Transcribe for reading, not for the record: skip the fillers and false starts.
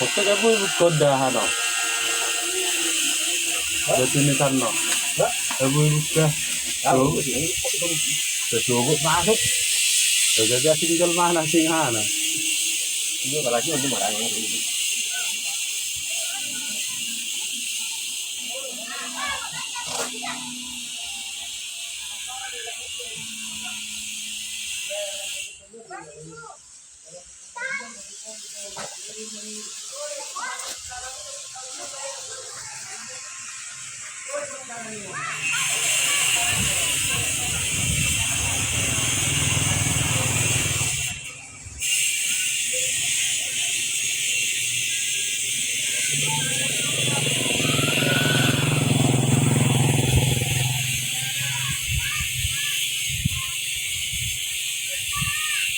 Pokoknya kamu kodah ano. Ada tulisan no. Kamu buka. Sesungguh masuk. Jadi tinggal mana singhana. Ini lagi untuk marah.